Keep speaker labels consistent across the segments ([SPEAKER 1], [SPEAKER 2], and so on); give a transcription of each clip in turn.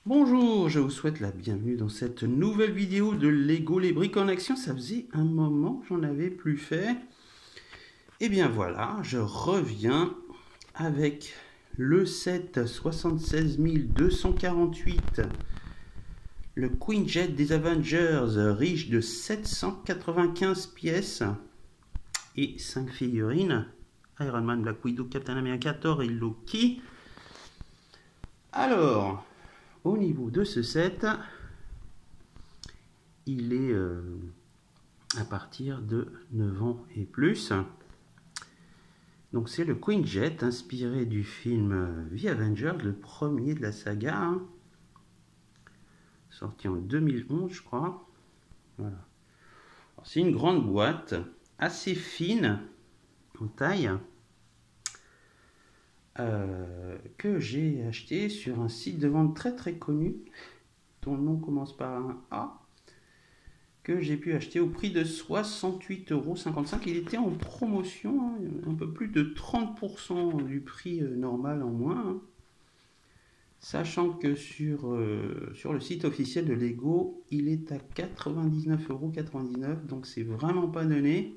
[SPEAKER 1] Bonjour, je vous souhaite la bienvenue dans cette nouvelle vidéo de Lego les briques en action. Ça faisait un moment que j'en avais plus fait. Et bien voilà, je reviens avec le set 76 248, le Quinjet des Avengers, riche de 795 pièces et 5 figurines. Iron Man, Black Widow, Captain America, Thor et Loki. Alors, au niveau de ce set, il est à partir de 9 ans et plus. Donc c'est le Quinjet inspiré du film The Avengers, le premier de la saga, hein, sorti en 2011 je crois. Voilà. C'est une grande boîte, assez fine en taille, que j'ai acheté sur un site de vente très connu, dont le nom commence par un A, que j'ai pu acheter au prix de 68,55 €. Il était en promotion, hein, un peu plus de 30% du prix normal en moins, hein. Sachant que sur le site officiel de Lego, il est à 99,99 €, donc c'est vraiment pas donné.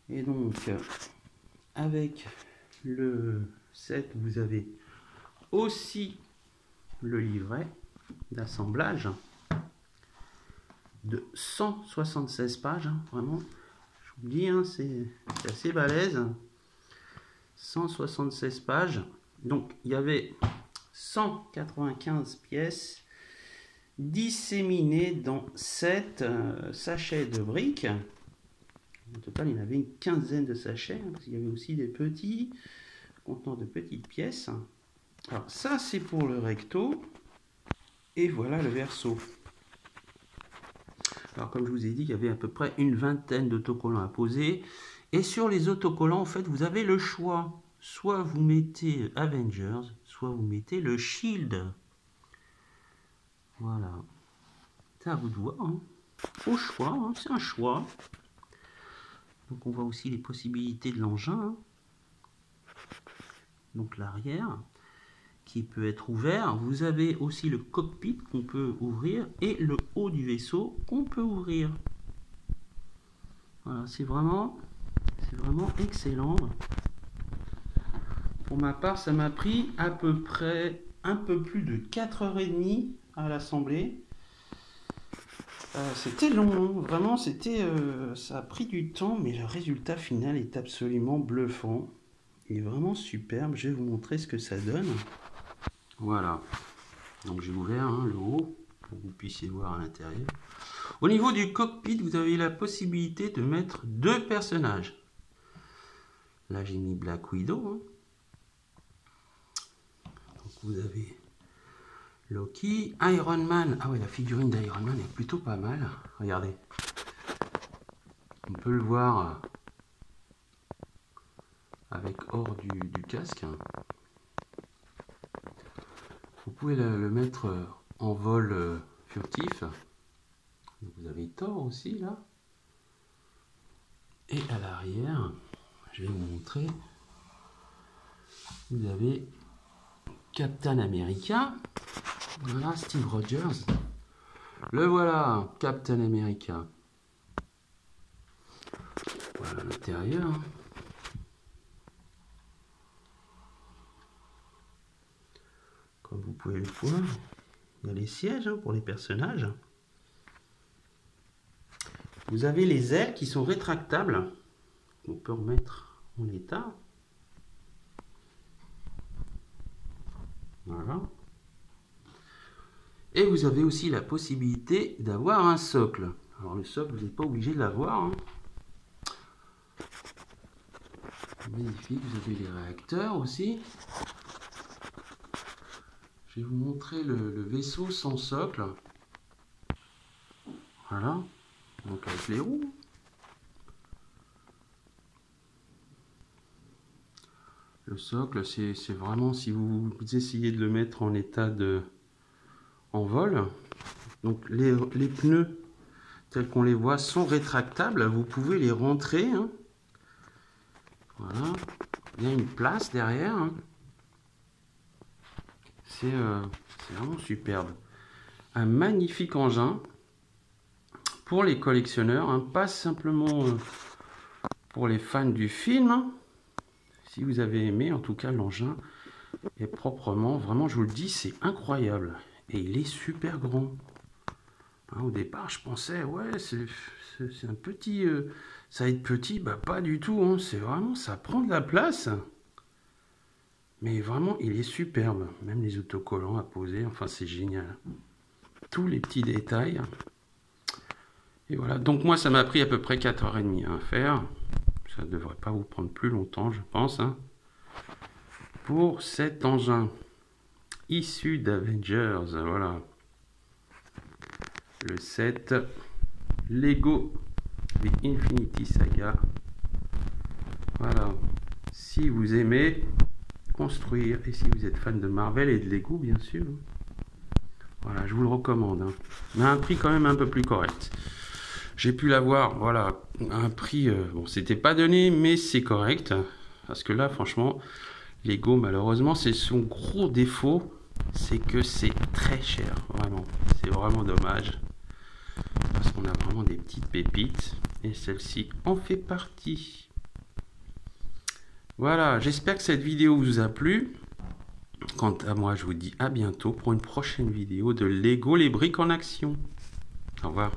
[SPEAKER 1] Et donc, avec le set, vous avez aussi le livret d'assemblage de 176 pages, hein, vraiment, je vous dis, hein, c'est assez balèze. 176 pages. Donc, il y avait 195 pièces disséminées dans 7 sachets de briques. Au total, il y en avait une quinzaine de sachets, hein, parce qu'il y avait aussi des petits contenant de petites pièces. Alors, ça, c'est pour le recto. Et voilà le verso. Alors, comme je vous ai dit, il y avait à peu près une vingtaine d'autocollants à poser. Et sur les autocollants, en fait, vous avez le choix. Soit vous mettez Avengers, soit vous mettez le Shield. Voilà. C'est à vous de voir, hein. Au choix, hein, c'est un choix. Donc on voit aussi les possibilités de l'engin, hein. Donc l'arrière qui peut être ouvert. Vous avez aussi le cockpit qu'on peut ouvrir et le haut du vaisseau qu'on peut ouvrir. Voilà, c'est vraiment excellent. Pour ma part, ça m'a pris à peu près un peu plus de 4h30 à l'assembler. C'était long, vraiment, ça a pris du temps, mais le résultat final est absolument bluffant. Il est vraiment superbe. Je vais vous montrer ce que ça donne. Voilà. Donc j'ai ouvert, hein, le haut pour que vous puissiez voir à l'intérieur. Au niveau du cockpit, vous avez la possibilité de mettre 2 personnages. Là, j'ai mis Black Widow, hein. Donc vous avez Loki, Iron Man. Ah ouais, la figurine d'Iron Man est plutôt pas mal. Regardez. On peut le voir avec hors du casque. Vous pouvez le mettre en vol furtif. Vous avez Thor aussi là. Et à l'arrière, je vais vous montrer. Vous avez Captain America. Voilà, Steve Rogers. Le voilà, Captain America. Voilà l'intérieur. Comme vous pouvez le voir, il y a les sièges, hein, pour les personnages. Vous avez les ailes qui sont rétractables. On peut remettre en état. Voilà. Et vous avez aussi la possibilité d'avoir un socle. Alors le socle, vous n'êtes pas obligé de l'avoir, hein. Magnifique, vous avez les réacteurs aussi. Je vais vous montrer le vaisseau sans socle. Voilà. Donc avec les roues. Le socle, c'est vraiment si vous essayez de le mettre en état en vol. Donc les pneus tels qu'on les voit sont rétractables. Vous pouvez les rentrer, hein. Voilà. Il y a une place derrière, hein. C'est vraiment superbe. Un magnifique engin pour les collectionneurs, hein, pas simplement pour les fans du film. Hein. Si vous avez aimé, en tout cas, l'engin est proprement, vraiment, je vous le dis, c'est incroyable. Et il est super grand. Hein, au départ, je pensais, ouais, c'est un petit... ça va être petit, bah pas du tout. Hein, c'est vraiment, ça prend de la place. Mais vraiment, il est superbe. Même les autocollants à poser, enfin, c'est génial. Tous les petits détails. Et voilà, donc moi, ça m'a pris à peu près 4h30 à faire. Ça ne devrait pas vous prendre plus longtemps, je pense. Hein, pour cet engin issu d'Avengers, voilà. Le set Lego The Infinity Saga. Voilà. Si vous aimez construire et si vous êtes fan de Marvel et de Lego, bien sûr. Voilà, je vous le recommande. Hein. Mais à un prix quand même un peu plus correct. J'ai pu l'avoir, voilà, à un prix, bon, c'était pas donné, mais c'est correct. Parce que là, franchement, Lego, malheureusement, c'est son gros défaut. C'est que c'est très cher, vraiment. C'est vraiment dommage. Parce qu'on a vraiment des petites pépites. Et celle-ci en fait partie. Voilà, j'espère que cette vidéo vous a plu. Quant à moi, je vous dis à bientôt pour une prochaine vidéo de Lego les briques en action. Au revoir.